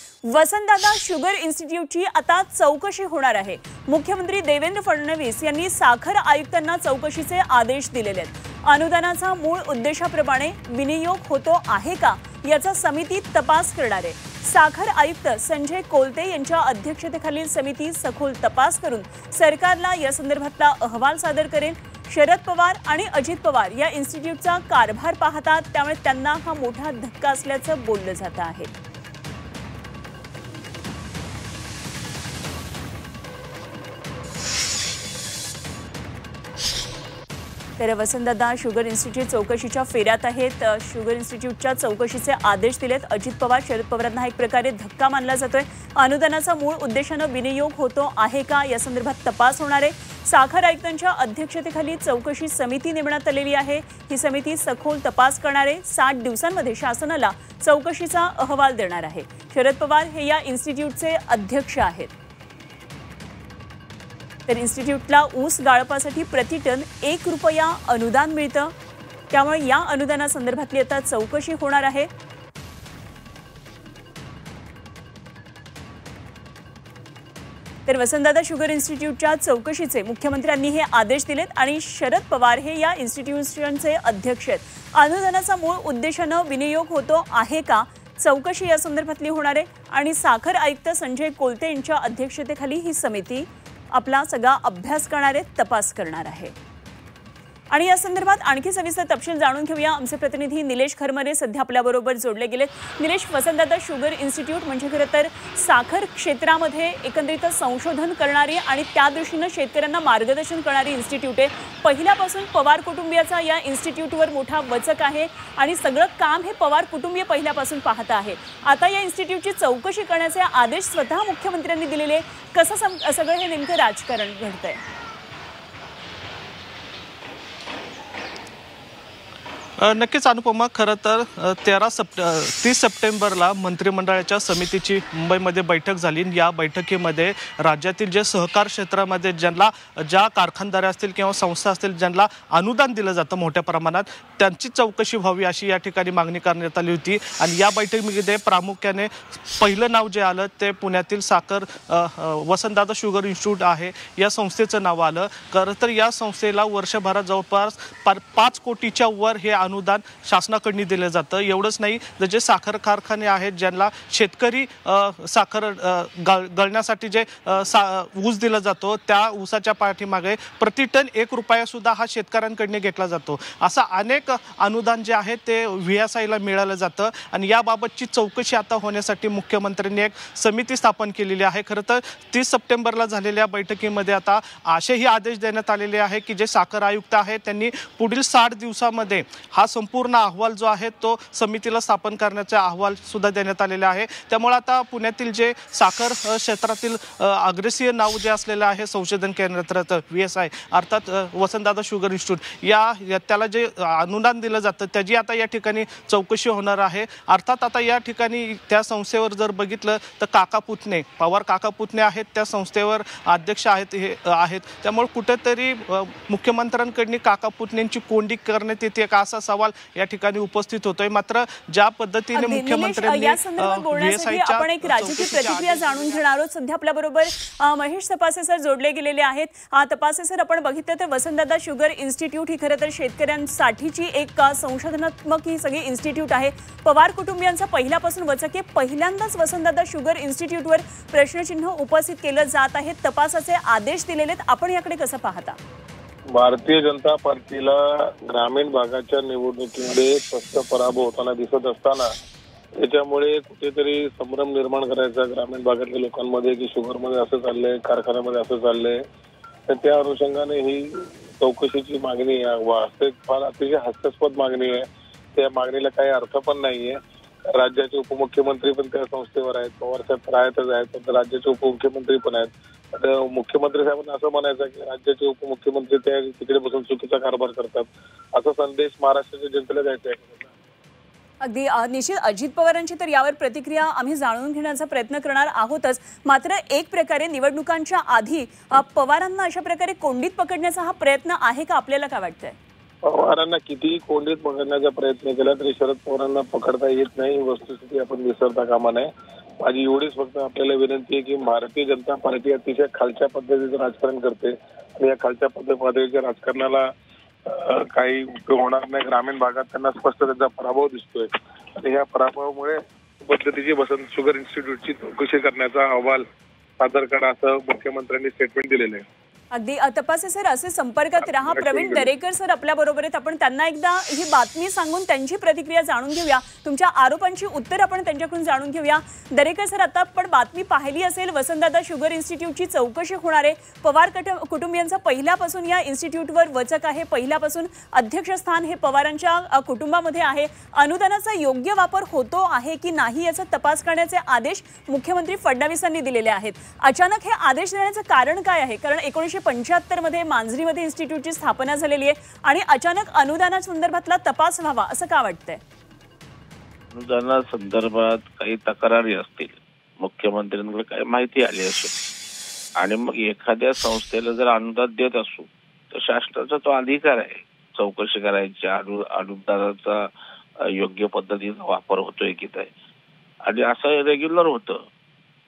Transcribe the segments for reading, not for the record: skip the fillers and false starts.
Vasantdada sugar इन्स्टिट्यूटची आता चौकशी होणार आहे। मुख्यमंत्री देवेंद्र फडणवीस यांनी साखर आयुक्तांना चौकशीचे आदेश दिलेले आहेत। अनुदानाचा मूळ उद्देशाप्रमाणे विनियोग होतो आहे का याचा समिती तपास करणार आहे। साखर आयुक्त संजय कोलते यांच्या अध्यक्षतेखालील समिती सखोल तपास करून सरकारला या संदर्भातला अहवाल सादर करेल। शरद पवार आणि अजित पवार या इन्स्टिट्यूटचा कारभार पाहतात, त्यामुळे त्यांना हा मोठा धक्का असल्याचं बोललं जात आहे। तर वसंतदादा शुगर इन्स्टिट्यूट चौकशीच्या फेऱ्यात आहेत। शुगर इन्स्टिट्यूटच्या चौकशीचे आदेश दिलेत अजित पवार। शरद पवारांना एक प्रकारे धक्का मानला जातोय। अनुदानाचा मूळ उद्देशाने विनियोग होतो आहे का या संदर्भात तपास होणार आहे। साखर आयुक्तांच्या अध्यक्षतेखाली चौकशी समिती नेमण्यात आलेली आहे। ही समिती सखोल तपास करणार आहे। 60 दिवसांमध्ये शासनाला चौकशीचा अहवाल देणार आहे। शरद पवार हे या इन्स्टिट्यूटचे अध्यक्ष आहेत। तर इन्स्टिट्यूटला ऊस गाळपासाठी प्रति टन 1 रुपया अनुदान मिळतं, त्यामुळे या अनुदानासंदर्भातली आता चौकशी होणार आहे। तर वसंतदादा शुगर इन्स्टिट्यूटच्या चौकशीचे मुख्यमंत्र्यांनी हे आदेश दिलेत आणि शरद पवार हे या इन्स्टिट्यूशनचे अध्यक्ष आहेत। अनुदानाचा मूळ उद्देशाने विनियोग होतो आहे का चौकशी या संदर्भातली होणार आहे आणि साखर आयुक्त संजय कोलते यांच्या अध्यक्षतेखाली ही समिती आपला सगळा अभ्यास करणार आहे, तपास करणार आहे। आणि या संदर्भात आणखी सविस्तर तपशील जाणून घेऊया। आमचे प्रतिनिधी निलेश खरमरे सध्या आपल्याबरोबर जोडले गेले। निलेश, वसंतदादा शुगर इन्स्टिट्यूट म्हणजे खरं तर साखर क्षेत्रामध्ये एकंदरीत संशोधन करणारी आणि त्या दृष्टीने शेतकऱ्यांना मार्गदर्शन करणारी इन्स्टिट्यूट आहे। पहिल्यापासून पवार कुटुंबियाचा या इन्स्टिट्यूटवर मोठा वचक आहे आणि सगळं काम हे पवार कुटुंबीय पहिल्यापासून पाहत आहे। आता या इन्स्टिट्यूटची चौकशी करण्याचे आदेश स्वतः मुख्यमंत्र्यांनी दिलेले। कसं सगळं हे नेमकं राजकारण घडतंय? नक्कीच अनुपमा, खरं तर 30 सप्टेंबरला मंत्रिमंडळाच्या समितीची मुंबईमध्ये बैठक झाली। या बैठकीमध्ये राज्यातील जे सहकार क्षेत्रामध्ये ज्या कारखानदार असतील किंवा संस्था असतील ज्यांना अनुदान दिलं जातं मोठ्या प्रमाणात, त्यांची चौकशी व्हावी अशी या ठिकाणी मागणी करण्यात आली होती। आणि या बैठकीमध्ये प्रामुख्याने पहिलं नाव जे आलं ते पुण्यातील साखर वसंतदादा शुगर इन्स्टिट्यूट आहे या संस्थेचं नाव आलं। खरं तर या संस्थेला वर्षभरात जवळपास 5 कोटीच्या वर हे अनुदान शासनाकडून दिलं जातं। एवढंच नाही, तर जे साखर कारखाने आहेत ज्यांना शेतकरी साखर गळण्यासाठी जे ऊस दिला जातो त्या ऊसाच्या पाठीमागे प्रति टन 1 रुपया सुद्धा हा शेतकऱ्यांकडून घेतला जातो। असं अनेक अनुदान जे आहे ते VSIला मिळालं जातं आणि याबाबतची चौकशी आता होण्यासाठी मुख्यमंत्र्यांनी एक समिती स्थापन केलेली आहे। खरं तर 30 सप्टेंबरला झालेल्या बैठकीमध्ये आता असेही आदेश देण्यात आलेले आहे की जे साखर आयुक्त आहेत त्यांनी पुढील 60 दिवसामध्ये हा संपूर्ण अहवाल जो आहे तो समितीला स्थापन करण्याचा अहवाल सुद्धा देण्यात आलेला आहे। त्यामुळे आता पुण्यातील जे साखर क्षेत्रातील अग्रेसिव्ह नाव जे असलेलं आहे संशोधन केंद्रात VSI अर्थात वसंतदादा शुगर इन्स्टिट्यूट त्याला जे अनुदान दिलं जातं त्याची आता या ठिकाणी चौकशी होणार आहे। अर्थात आता या ठिकाणी त्या संस्थेवर जर बघितलं तर काका पुतणे पवार काका पुतणे आहेत त्या संस्थेवर अध्यक्ष आहेत। त्यामुळे कुठेतरी मुख्यमंत्र्यांकडून काका पुतण्यांची कोंडी करण्यात येते का असा सवाल या ठिकाणी उपस्थित होतोय। मात्र ज्या पद्धतीने मुख्यमंत्र्यांनी या संदर्भात बोलण्यासाठी आपण एक राजकीय प्रतिक्रिया जाणून घेणार आहोत। सध्या आपल्याबरोबर महेश तपासे सर जोडले गेलेले आहेत। तपासे सर, आपण बघितलं तर वसंतदादा शुगर इन्स्टिट्यूट ही खरं तर शेतकऱ्यांसाठीची एक संशोधनात्मक ही सगळी इन्स्टिट्यूट आहे। पवार कुटुंबियांचा पहिल्यापासून वचक आहे। पहिल्यांदाच वसंतदादा शुगर इन्स्टिट्यूटवर प्रश्नचिन्ह उपस्थित केलं जात आहे। तपासाचे आदेश दिलेले आहेत, आपण याकडे कसं पाहता? भारतीय जनता पार्टीला ग्रामीण भागाच्या निवडणुकीमध्ये स्पष्ट पराभव होताना दिसत असताना त्याच्यामुळे कुठेतरी संभ्रम निर्माण करायचा ग्रामीण भागातल्या लोकांमध्ये की शुगरमध्ये असं चाललंय, कारखान्यामध्ये असं चाललंय, तर त्या अनुषंगाने ही चौकशीची मागणी फार अतिशय हास्यास्पद मागणी आहे। त्या मागणीला काही अर्थ पण नाहीये। राज्याचे उपमुख्यमंत्री पण त्या संस्थेवर आहेत, पवार साहेब राहतच आहेत, पण राज्याचे उपमुख्यमंत्री पण आहेत। मुख्यमंत्री साहेबांना असं म्हणायचं की राज्याचे उपमुख्यमंत्री त्या तिकडे बसून चुकीचा कारभार करतात, असा संदेश महाराष्ट्राच्या जनतेला द्यायचा आहे। अगदी निश्चित अजित पवारांची तर यावर प्रतिक्रिया आम्ही जाणून घेण्याचा प्रयत्न करणार आहोतच। मात्र एक प्रकारे निवडणुकांच्या आधी पवारांना अशा प्रकारे कोंडीत पकडण्याचा हा प्रयत्न आहे का, आपल्याला काय वाटतंय? पवारांना कितीही कोंडीत पकडण्याचा प्रयत्न केला तरी शरद पवारांना पकडता येत नाही, वस्तुस्थिती आपण विसरता कामा नये। माझी एवढीच फक्त आपल्याला विनंती आहे की भारतीय जनता पार्टी अतिशय खालच्या पद्धतीचं राजकारण करते आणि या खालच्या पद्धतीच्या राजकारणाला काही उपयोग होणार नाही. ग्रामीण भागात त्यांना स्पष्ट त्यांचा पराभव दिसतोय आणि या पराभवामुळे पद्धतीची वसंत शुगर इन्स्टिट्यूटची चौकशी करण्याचा अहवाल सादर करा असं मुख्यमंत्र्यांनी स्टेटमेंट दिलेलं आहे. अगदी तपासे सर, असे संपर्कात राहा. प्रवीण दरेकर सर आपल्या बरोबर आहेत. आपण त्यांना एकदा ही बातमी सांगून त्यांची प्रतिक्रिया जाणून घेऊया. तुमच्या आरोपांची उत्तर आपण त्यांच्याकडून जाणून घेऊया. दरेकर सर, आता आपण बातमी पाहिली असेल, वसंतदादा शुगर इन्स्टिट्यूटची चौकशी होणार आहे. पवार कुटुंबियांचा पहिल्यापासून या इन्स्टिट्यूटवर वचक आहे. पहिल्यापासून अध्यक्षस्थान हे पवारांच्या कुटुंबामध्ये आहे. अनुदानाचा योग्य वापर होतो आहे की नाही याचा तपास करण्याचे आदेश मुख्यमंत्री फडणवीसांनी दिलेले आहेत. अचानक हे आदेश देण्याचं कारण काय आहे? कारण 1975 मध्ये मांजरीमध्ये इन्स्टिट्यूटची स्थापना झालेली आहे आणि अचानक अनुदानासंदर्भातला तपास व्हावा असं का वाटतंय? अनुदानासंदर्भात काही तक्रारी असतील, मुख्यमंत्र्यांकडे काही माहिती आली असेल आणि मग एखाद्या संस्थेला जर अनुदान देत असू तर शासनाचा तो अधिकार आहे चौकशी करायची, अनुदानाचा योग्य पद्धतीचा वापर होतोय की नाही. आणि असं रेग्युलर होतं,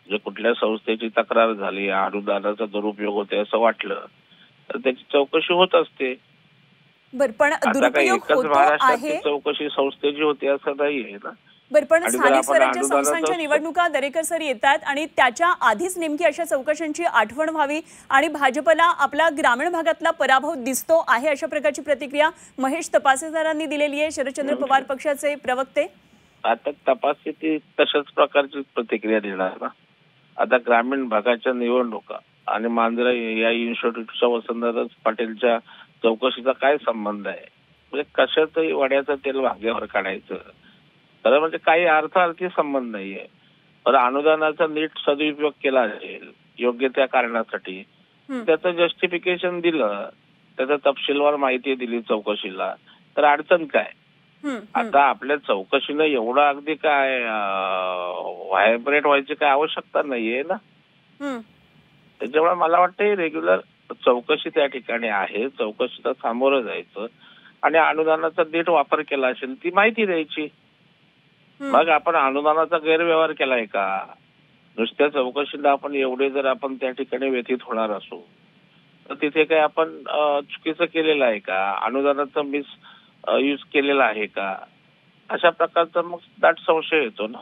जे कुठल्या संस्थेची तक्रार झाली, अनुदानाचा दुरुपयोग होते असं वाटलं तर त्याची चौकशी होत असते. बरं, पण दुरुपयोग होतो आहे चौकशी संस्थेची होते असं नाहीये ना. बरं, पण स्थानिक स्वराज्य संस्थांच्या निवडणुका दरेकर सर येतात आणि त्याच्या आधीच नेमकी अशा चौकशांची आठवण व्हावी आणि भाजपला आपला ग्रामीण भागातला पराभव दिसतो आहे अशा प्रकारची प्रतिक्रिया महेश तपासेदारांनी दिलेली आहे, शरदचंद्र पवार पक्षाचे प्रवक्ते. आता तपासणी तशाच प्रकारची प्रतिक्रिया देणार ना. आता ग्रामीण भागाच्या निवडणुका आणि मांजरा या इन्स्टिट्यूटच्या वसंतदादा पाटीलच्या चौकशीचा काय संबंध आहे? म्हणजे कशातही वड्याचं तेल वांग्यावर काढायचं खरं म्हणजे काही अर्थार्थी संबंध नाहीये. पण अनुदानाचा नीट सदुपयोग केला जाईल योग्य त्या कारणासाठी, त्याचं जस्टिफिकेशन दिलं, त्याचा तपशीलवार माहिती दिली चौकशीला, तर अडचण काय? आता आपल्या चौकशीनं एवढं अगदी काय व्हायब्रेट व्हायची काय आवश्यकता नाहीये ना. त्याच्यामुळे मला वाटतं रेग्युलर चौकशी त्या ठिकाणी आहे, चौकशीला सामोरं जायचं आणि अनुदानाचा नीट वापर केला असेल ती माहिती द्यायची. मग आपण अनुदानाचा गैरव्यवहार केलाय का? नुसत्या चौकशीला आपण एवढे जर आपण त्या ठिकाणी व्यथित होणार असू तर तिथे काय आपण चुकीचं केलेलं आहे का? अनुदानाचा यूज केलेला आहे का? अशा प्रकारचा मग दाट संशय येतो ना.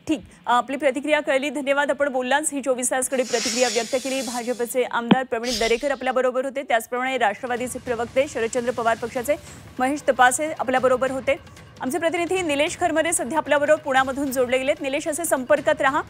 ठीक, आपली प्रतिक्रिया कळली, धन्यवाद. आपण बोललाच, ही 24 तासकडे प्रतिक्रिया व्यक्त केली. भाजपचे आमदार प्रवीण दरेकर आपल्या बरोबर होते, त्याचप्रमाणे राष्ट्रवादीचे प्रवक्ते शरदचंद्र पवार पक्षाचे महेश तपासे आपल्या बरोबर होते. आमचे प्रतिनिधी निलेश खरमरे सध्या आपल्याबरोबर पुण्यामधून जोडले गेलेत. निलेश, असे संपर्कात रहा.